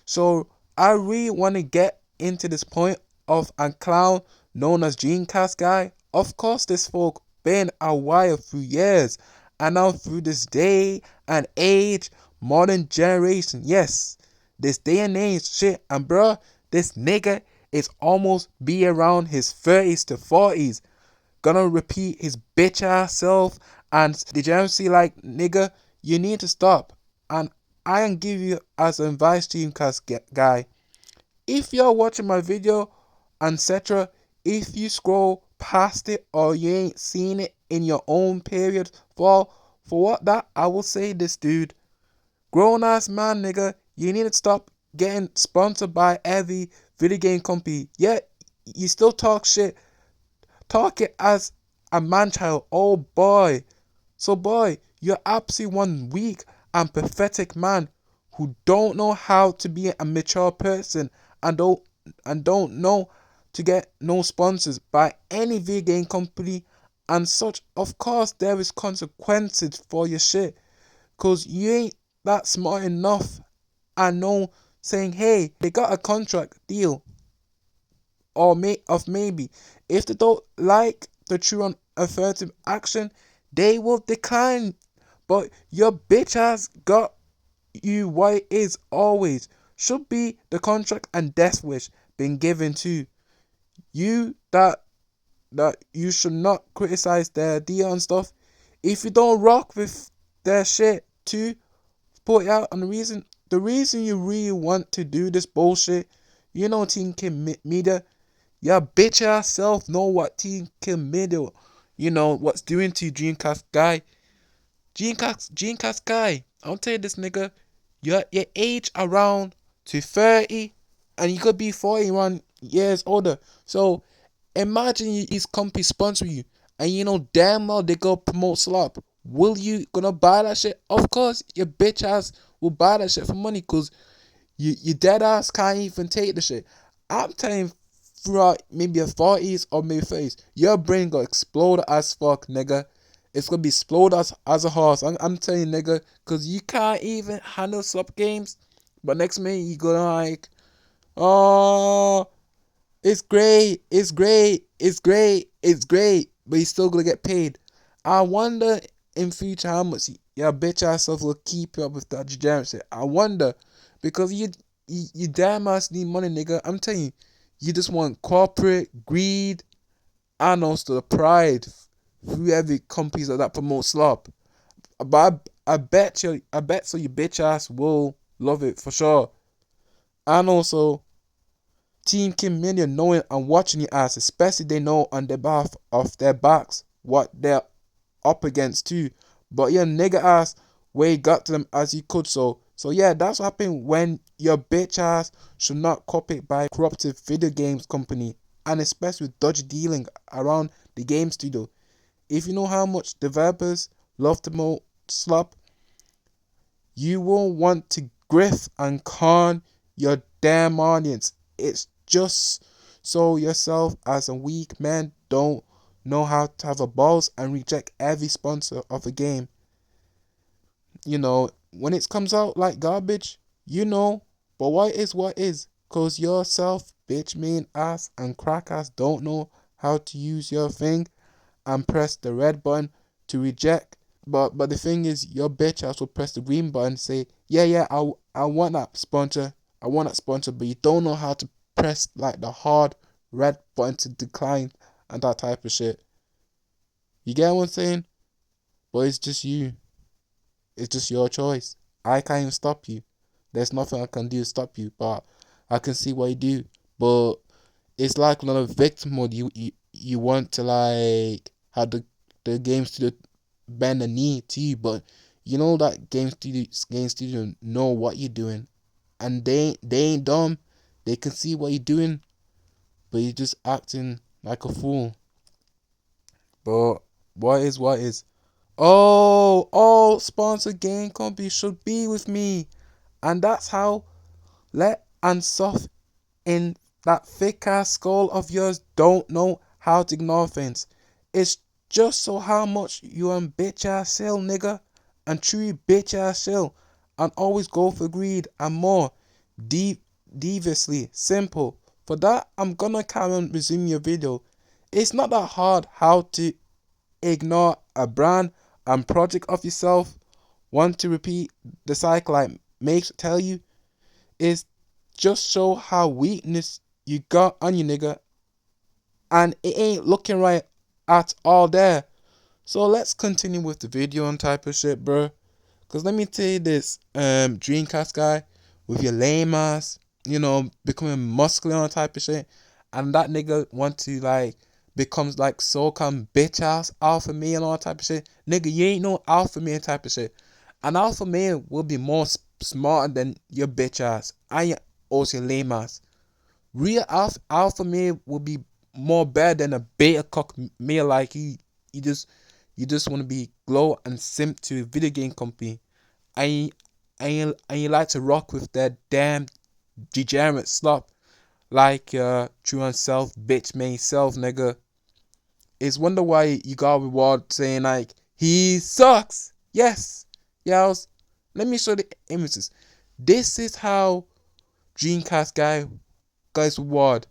So I really want to get into this point of a clown known as Dreamcast guy. Of course, this folk been a while through years, and now through this day and age, modern generation, yes, this day and age shit, and bruh, this nigga is almost be around his 30s to 40s, gonna repeat his bitch ass self, and the generosity like, nigga, you need to stop. And I can give you as advice, Dreamcast guy, if you're watching my video, etc., if you scroll past it or you ain't seen it in your own period, for what that, I will say this, dude, grown ass man, nigga, you need to stop getting sponsored by every video game company. Yet you still talk shit. Talk it as a man child. Oh boy. So boy, you're absolutely one weak and pathetic man who don't know how to be a mature person and don't know to get no sponsors by any video game company and such. Of course there is consequences for your shit, cause you ain't that smart enough and know saying, hey, they got a contract deal, or maybe if they don't like the true and affirmative action, they will decline. But your bitch ass got you what it is always should be the contract and death wish being given to you, that you should not criticize their deal and stuff. If you don't rock with their shit too, put it out. And the reason you really want to do this bullshit, Team Kim Media, your bitch ass self know what Team Kim Media, what's doing to Dreamcast guy. Dreamcast guy, I'll tell you this, nigga, your age around to 30, and you could be 41 years older. So imagine these companies sponsor you, and damn well they go promote slop. Will you gonna buy that shit? Of course, your bitch ass will buy that shit for money, cause you dead ass can't even take the shit. I'm telling you, throughout maybe your 40s or maybe 30s, your brain gonna explode as fuck, nigga. It's gonna be explode as a horse. I'm telling you, nigga, cause you can't even handle slop games. But next minute you gonna like, oh, it's great, but you still gonna get paid. I wonder in future how much your bitch ass self will keep up with that degeneracy. I wonder, because you damn ass need money, nigga. I'm telling you, you just want corporate greed and also the pride through every companies that promote slop. But I bet so your bitch ass will love it for sure. And also, Team Kim Media knowing and watching your ass, especially they know on the behalf of their backs what they're up against too. But your nigga ass where you got to them as you could. So yeah, that's what happened when your bitch ass should not copy by corruptive video games company, and especially with dodgy dealing around the game studio. If you know how much developers love to promote slop, you won't want to griff and con your damn audience. It's just so yourself as a weak man don't know how to have a balls and reject every sponsor of a game. You know, when it comes out like garbage, you know, but what is, cause yourself, bitch, mean ass and crack ass don't know how to use your thing and press the red button to reject. But the thing is, your bitch ass will press the green button and say, yeah, I want that sponsor, but you don't know how to press like the hard red button to decline and that type of shit. You get what I'm saying? But it's just you. It's just your choice. I can't even stop you. There's nothing I can do to stop you, but I can see what you do. But it's like another victim mode. You want to like have the game studio bend the knee to you, but you know that game studio know what you're doing, and they ain't dumb. They can see what you're doing, but you're just acting like a fool. But what is? Oh, sponsored game company should be with me, and that's how let and soft in that thick ass skull of yours don't know how to ignore things. It's just so how much you bitch ass sell, nigga, and truly bitch ass sell, and always go for greed and more, deviously simple. For that, I'm gonna carry on resume your video. It's not that hard how to ignore a brand and project of yourself. Want to repeat the cycle like makes tell you is just show how weakness you got on you, nigga, and it ain't looking right at all there. So let's continue with the video and type of shit, bro. Cause let me tell you this, Dreamcast guy, with your lame ass, you know, becoming muscular and type of shit, and that nigga want to like becomes like so-called bitch ass alpha male and all type of shit. Nigga, you ain't no alpha male type of shit. An alpha male will be more smarter than your bitch ass and your also lame ass. Real alpha male will be more better than a beta cock male like you. You just want to be glow and simp to a video game company, and you like to rock with that damn degenerate slop like true and self bitch main self, nigga. It's wonder why you got a reward saying like he sucks. Yes, yells. Let me show the images. This is how Dreamcast guys reward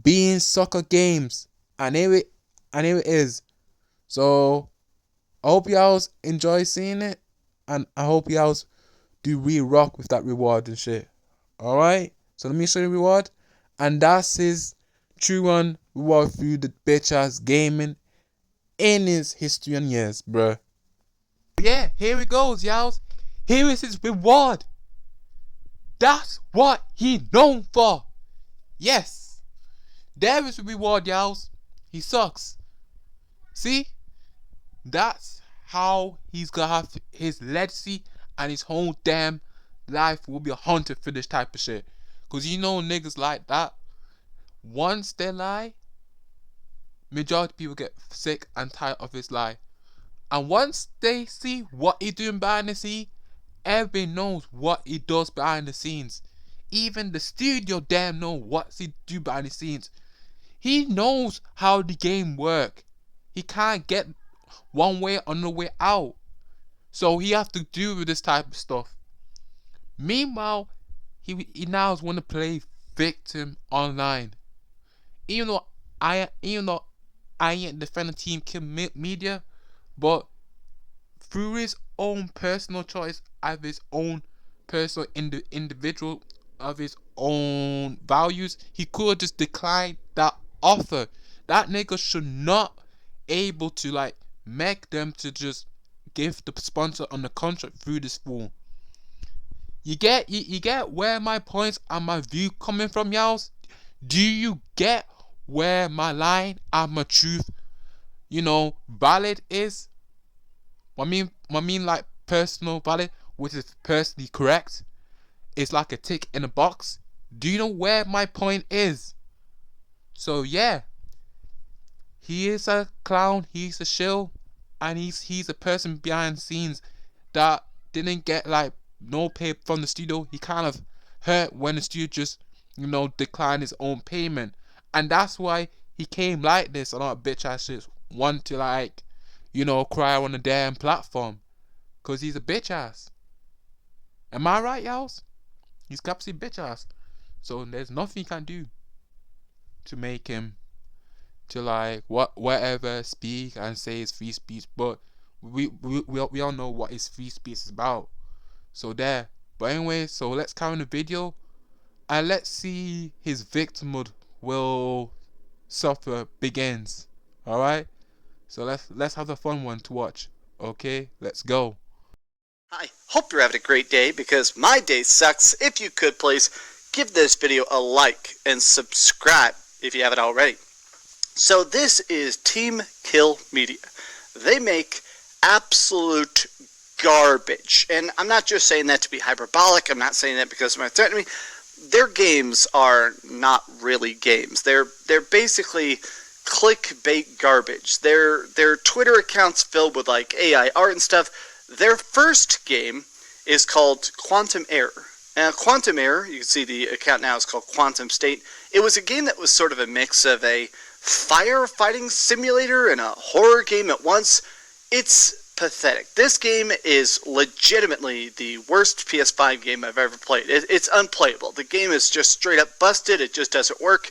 being soccer games, and here it is. So I hope y'all enjoy seeing it, and I hope y'all do really rock with that reward and shit. Alright, so let me show you the reward, and that's his true one reward through the bitch ass gaming in his history and years, bruh. Yeah, here it goes, y'all. Here is his reward. That's what he known for. Yes, there is the reward, y'all. He sucks. See, that's how he's gonna have his legacy, and his whole damn life will be haunted for this type of shit. Cause you know niggas like that, once they lie, majority of people get sick and tired of his lie. And once they see what he doing behind the scenes, everybody knows what he does behind the scenes. Even the studio damn know what he do behind the scenes. He knows how the game work. He can't get one way or no way out. So he have to do with this type of stuff. Meanwhile, he now want to play victim online. Even though I ain't defending Team Kill Media, but through his own personal choice of his own personal individual of his own values, he could just decline that offer. That nigga should not able to like make them to just give the sponsor on the contract through this fool. You get where my points and my view coming from, y'all? Do you get where my line and my truth, valid is? I mean like personal valid, which is personally correct. It's like a tick in a box. Do you know where my point is? So yeah, he is a clown, he's a shill, and he's a person behind the scenes that didn't get like no pay from the studio. He kind of hurt when the studio just, declined his own payment, and that's why he came like this. A lot of bitch ass shit want to like, cry on the damn platform, cause he's a bitch ass. Am I right, y'alls? He's absolutely bitch ass. So there's nothing you can do to make him to like whatever speak and say is free speech, but we all know what his free speech is about. So there. But anyway, so let's carry on the video and let's see his victimhood will suffer begins. Alright? So let's have the fun one to watch. Okay, let's go. I hope you're having a great day, because my day sucks. If you could please give this video a like and subscribe if you haven't already. So this is Team Kill Media. They make absolute garbage. And I'm not just saying that to be hyperbolic. I'm not saying that because they're threatening me. Their games are not really games. They're basically clickbait garbage. Their Twitter accounts filled with like AI art and stuff. Their first game is called Quantum Error. Quantum Error, you can see the account now is called Quantum State. It was a game that was sort of a mix of a firefighting simulator and a horror game at once. It's pathetic. This game is legitimately the worst PS5 game I've ever played. It's unplayable. The game is just straight up busted. It just doesn't work.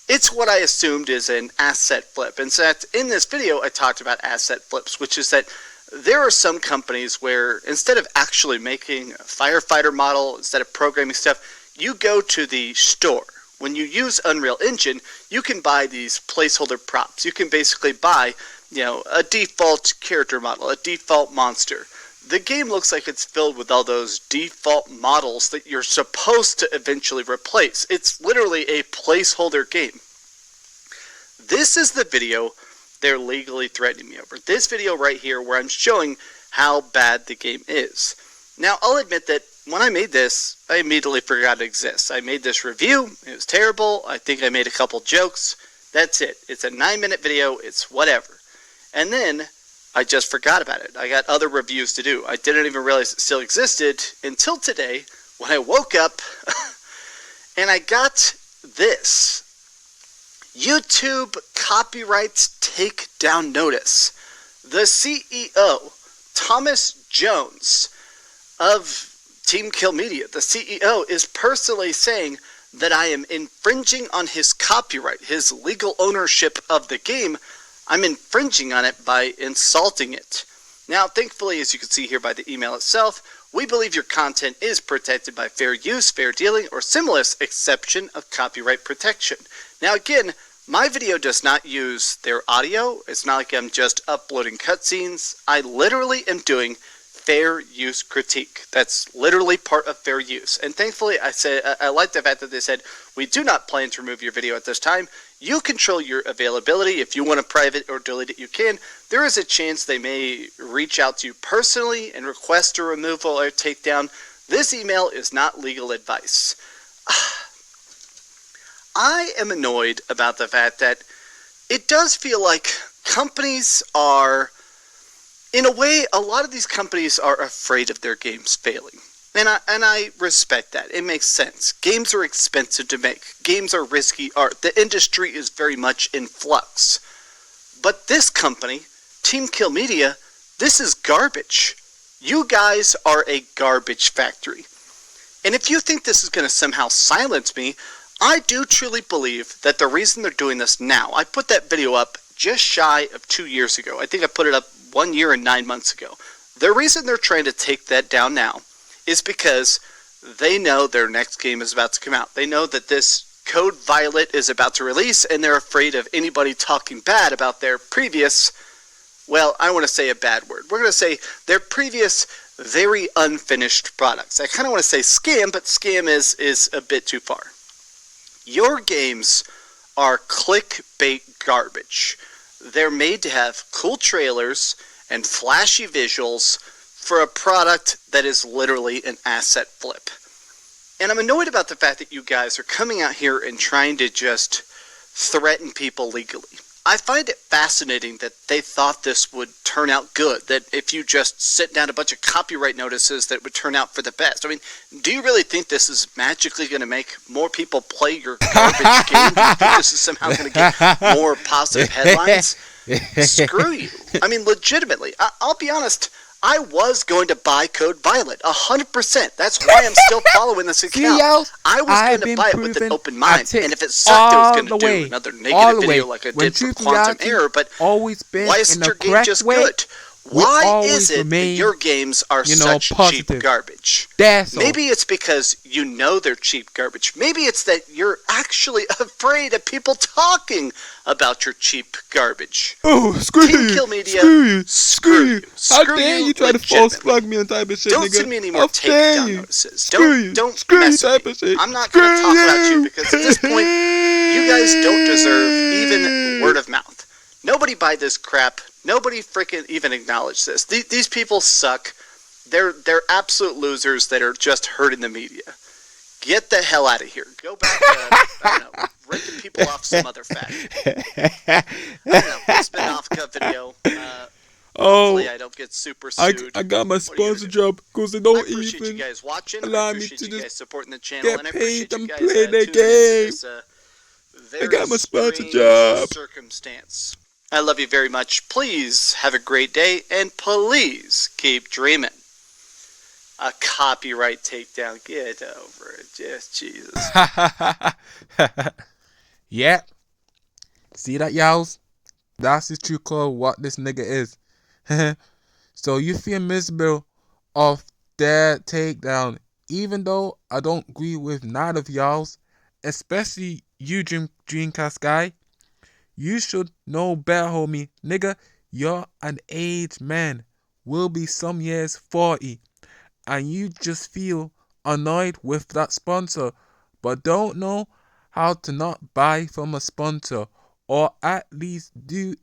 It's what I assumed is an asset flip. In fact, in this video, I talked about asset flips, which is that there are some companies where instead of actually making a firefighter model, instead of programming stuff, you go to the store. When you use Unreal Engine, you can buy these placeholder props. You can basically buy, a default character model, a default monster. The game looks like it's filled with all those default models that you're supposed to eventually replace. It's literally a placeholder game. This is the video they're legally threatening me over. This video right here where I'm showing how bad the game is. Now, I'll admit that when I made this, I immediately forgot it exists. I made this review. It was terrible. I think I made a couple jokes. That's it. It's a 9-minute video. It's whatever. And then I just forgot about it. I got other reviews to do. I didn't even realize it still existed until today when I woke up and I got this. YouTube copyrights take down notice. The CEO, Thomas Jones of Team Kill Media, the CEO, is personally saying that I am infringing on his copyright, his legal ownership of the game. I'm infringing on it by insulting it. Now, thankfully, as you can see here by the email itself, we believe your content is protected by fair use, fair dealing, or similar exception of copyright protection. Now, again, my video does not use their audio. It's not like I'm just uploading cutscenes. I literally am doing fair use critique. That's literally part of fair use. And thankfully, I like the fact that they said, we do not plan to remove your video at this time. You control your availability. If you want to private or delete it, you can. There is a chance they may reach out to you personally and request a removal or takedown. This email is not legal advice. I am annoyed about the fact that it does feel like companies are, in a way, a lot of these companies are afraid of their games failing. And I respect that. It makes sense. Games are expensive to make. Games are risky art. The industry is very much in flux. But this company, Team Kill Media, this is garbage. You guys are a garbage factory. And if you think this is going to somehow silence me, I do truly believe that the reason they're doing this now, I put that video up just shy of 2 years ago. I think I put it up 1 year and 9 months ago. The reason they're trying to take that down now is because they know their next game is about to come out. They know that this Code Violet is about to release, and they're afraid of anybody talking bad about their previous, well, I want to say a bad word. We're going to say their previous very unfinished products. I kind of want to say scam, but scam is a bit too far. Your games are clickbait garbage. They're made to have cool trailers and flashy visuals, for a product that is literally an asset flip. And I'm annoyed about the fact that you guys are coming out here and trying to just threaten people legally. I find it fascinating that they thought this would turn out good, that if you just sit down a bunch of copyright notices that it would turn out for the best. I mean, do you really think this is magically going to make more people play your garbage game? Do you think this is somehow going to get more positive headlines? Screw you. I mean, legitimately, I'll be honest, I was going to buy Code Violet, 100%. That's why I'm still following this account. I was going to buy it with an open mind, and if it sucked, I was going to do another negative video like I did for Quantum Error, but why isn't your game just good? Why is it that your games are such cheap garbage? Maybe it's because you know they're cheap garbage. Maybe it's that you're actually afraid of people talking about your cheap garbage. Oh, screw Team you! Kill Media, Screw you! screw you! How dare you try to false flag me and type of shit, Don't nigga? send me any more How dare takedown you? notices. Screw you! Don't Screw you, mess with type me. of shit. I'm not going to talk about you because at this point, you guys don't deserve even word of mouth. Nobody buy this crap. Nobody freaking even acknowledge this. These people suck. They're absolute losers that are just hurting the media. Get the hell out of here. Go back to, I don't know, ripping people off some other fact. I don't know, spin-off cut video. Hopefully I don't get super sued. I got my What are you sponsor gonna job because they I don't appreciate you even guys watching. allow I me appreciate to you just guys supporting the channel. get And I paid appreciate and you guys play the tuning into game. this, I got my sponsor strange job. circumstance. I love you very much. Please have a great day, and please keep dreaming. A copyright takedown. Get over it. Just Jesus. Yeah. See that, y'all? That's the true call what this nigga is. So you feel miserable of their takedown, even though I don't agree with neither of y'all's, especially you, Dreamcast guy. You should know better, homie. Nigga, you're an aged man. Will be some years 40. And you just feel annoyed with that sponsor, but don't know how to not buy from a sponsor, or at least do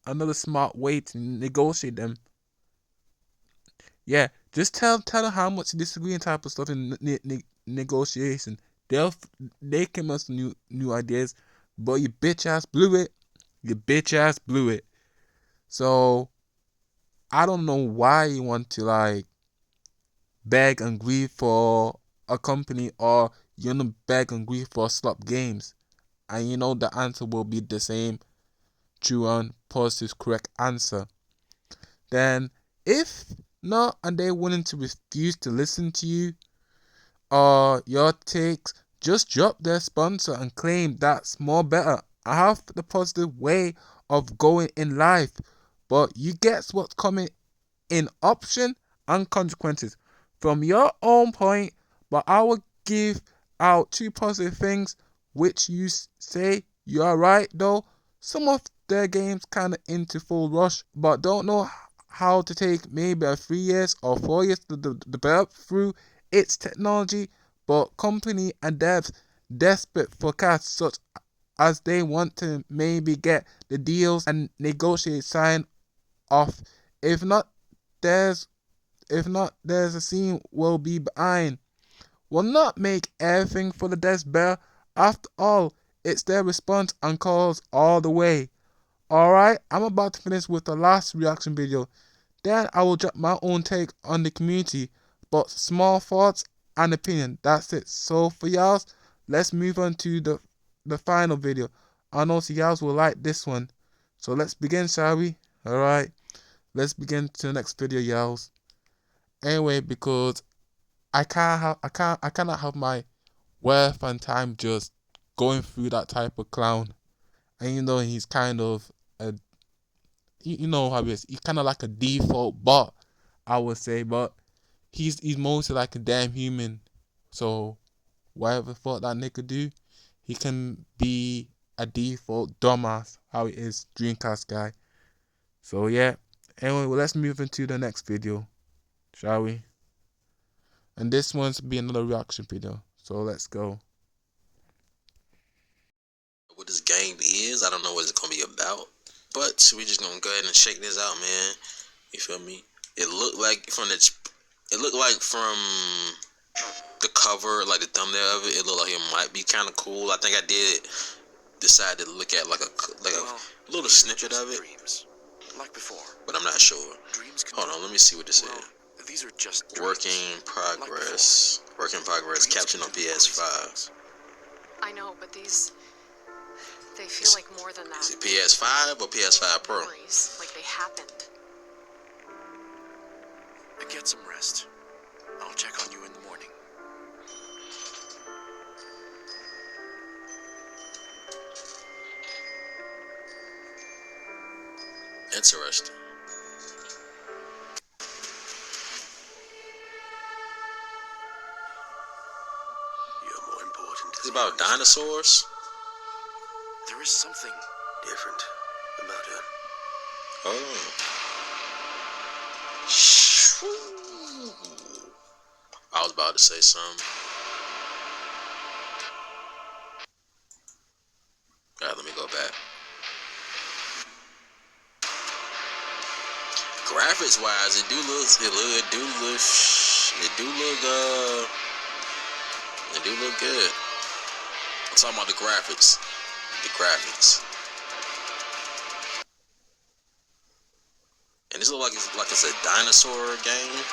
another smart way to negotiate them. Yeah, just tell them how much you disagree and type of stuff in negotiation. They came up with new ideas, but you bitch ass blew it. You bitch ass blew it. So I don't know why you want to like beg and grieve for a company, or you want to beg and grieve for slop games, and you know the answer will be the same, true and positive correct answer. Then if not, and they're willing to refuse to listen to you or your takes, just drop their sponsor and claim that's more better. I have the positive way of going in life, but you guess what's coming in option and consequences from your own point. But I will give out two positive things which you say you're right, though some of their games kind of into full rush, but don't know how to take maybe a 3 years or 4 years to develop through its technology, but company and devs desperate for cash, such as they want to maybe get the deals and negotiate sign off. If not, there's a scene will be behind. Will not make everything for the devs better. After all, it's their response and calls all the way. Alright, I'm about to finish with the last reaction video. Then I will drop my own take on the community, but small thoughts and opinion. That's it. So for y'all, let's move on to the final video. I know y'all will like this one. So let's begin, shall we? Alright, let's begin to the next video, y'all. Anyway, because I cannot have my worth and time just going through that type of clown. And you know he's kind of a, you know how he is. He's kind of like a default bot, I would say, but he's mostly like a damn human. So whatever thought that nigga do, he can be a default dumbass, how he is, Dreamcast guy. So yeah. Anyway, well, let's move into the next video, shall we? And this one's be another reaction video. So let's go. What this game is, I don't know what it's gonna be about, but we just gonna go ahead and check this out, man. You feel me? It looked like from the cover, like the thumbnail of it, it looked like it might be kind of cool. I think I did decide to look at like a little snippet of it, Dreams, like before. but I'm not sure. Dreams can Hold on, let me see what this is. These are just Work in progress. Work in progress. Captured on PS5. I know, but these... They feel like more than that. Is it PS5 or PS5 Pro? Memories, like they happened. Get some rest. I'll check on you in the morning. Interesting. You're more important. It's about dinosaurs. There is something different about her. Oh. I was about to say something. Alright, let me go back. Graphics wise, it do look good. I'm talking about the graphics. And this looks like it's a dinosaur game.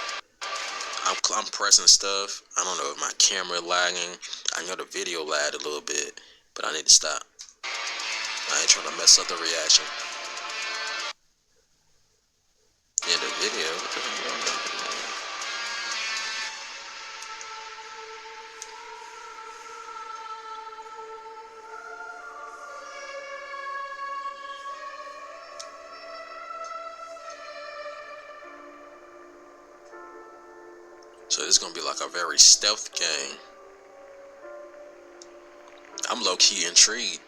I'm pressing stuff. I don't know if my camera lagging. I know the video lagged a little bit, but I need to stop. I ain't trying to mess up the reaction. Yeah, the video. What the hell? So this is gonna be like a very stealth game. I'm low-key intrigued.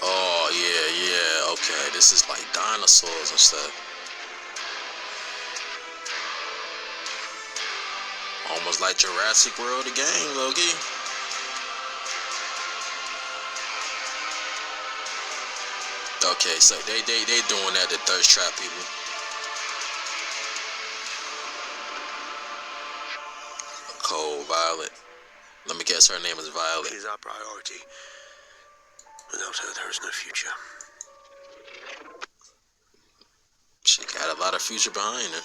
Oh yeah, okay. This is like dinosaurs and stuff. Almost like Jurassic World the game, low-key. Okay, so they doing that to thirst trap people. Cold Violet. Let me guess, her name is Violet. It is our priority. Without her, there is no future. She got a lot of future behind her.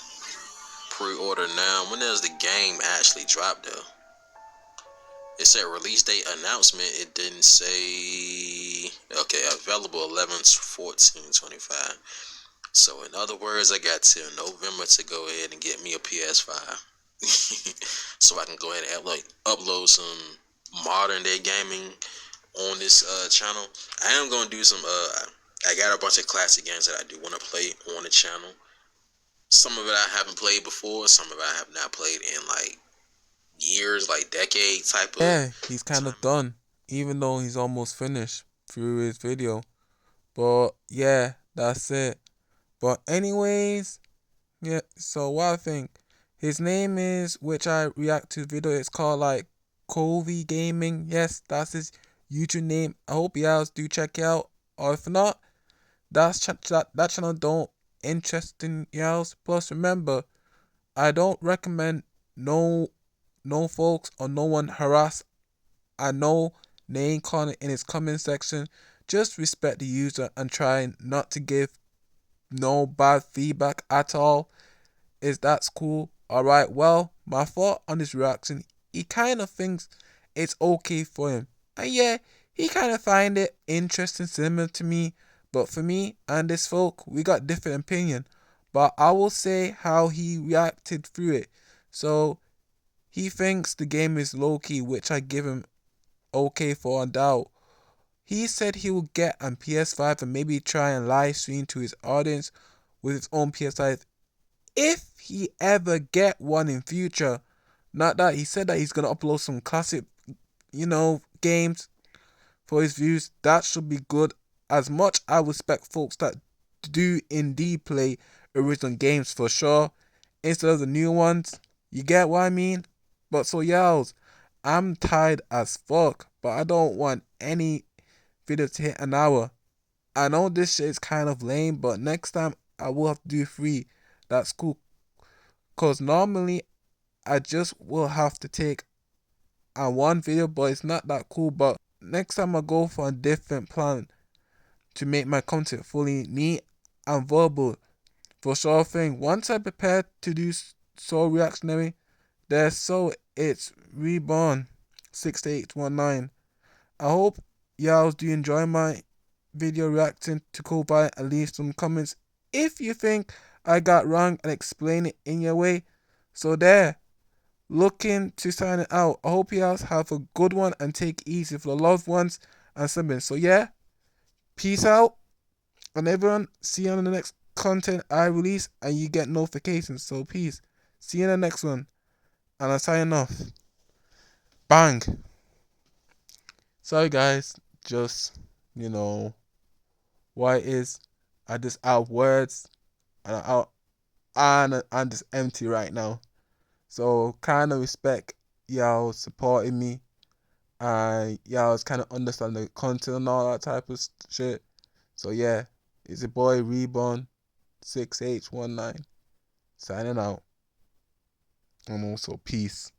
Pre-order now. When does the game actually drop though? It said release date announcement. It didn't say. Okay, available 11/14/25. So in other words, I got till November to go ahead and get me a PS5, so I can go ahead and upload some modern day gaming on this channel. I am gonna do some. I got a bunch of classic games that I do want to play on the channel. Some of it I haven't played before. Some of it I have not played in like years, like decade type of. Yeah, he's kind of done, even though he's almost finished through his video. But yeah, that's it. But anyways, yeah, so what I think, his name is, which I react to video, it's called like Covey Gaming. Yes, that's his YouTube name. I hope y'all do check it out. Or if not, that channel don't interest in y'all. Plus remember, I don't recommend no folks or no one harass. I know name calling in his comment section. Just respect the user and try not to give no bad feedback at all. That's cool. Alright, well, my thought on this reaction, he kind of thinks it's okay for him. And yeah, he kind of find it interesting, similar to me. But for me and this folk, we got different opinion. But I will say how he reacted through it. So, he thinks the game is low-key, which I give him okay for a doubt. He said he will get a PS5 and maybe try and live stream to his audience with his own PS5 if he ever get one in future. Not that he said that he's gonna upload some classic, games for his views. That should be good. As much I respect folks that do indeed play original games for sure, instead of the new ones. You get what I mean? But so y'all, I'm tired as fuck, but I don't want any video to hit an hour. I know this shit is kind of lame, but next time I will have to do 3. That's cool. Cause normally I just will have to take a 1 video, but it's not that cool. But next time I go for a different plan to make my content fully neat and verbal. For sure thing. Once I prepare to do so reactionary, it's Reborn 6819. I hope y'all do enjoy my video reacting to Code Violet and leave some comments if you think I got wrong and explain it in your way. So there, looking to sign it out. I hope y'all have a good one and take it easy for the loved ones and something. So yeah, peace out, and everyone, see you on the next content I release and you get notifications. So peace. See you in the next one. And I'm signing off. Bang. Sorry guys, just why is I just out of words and I'm just empty right now. So kind of respect y'all supporting me and y'all kind of understand the content and all that type of shit. So yeah, it's your boy Reborn 6H19 signing out, and also peace.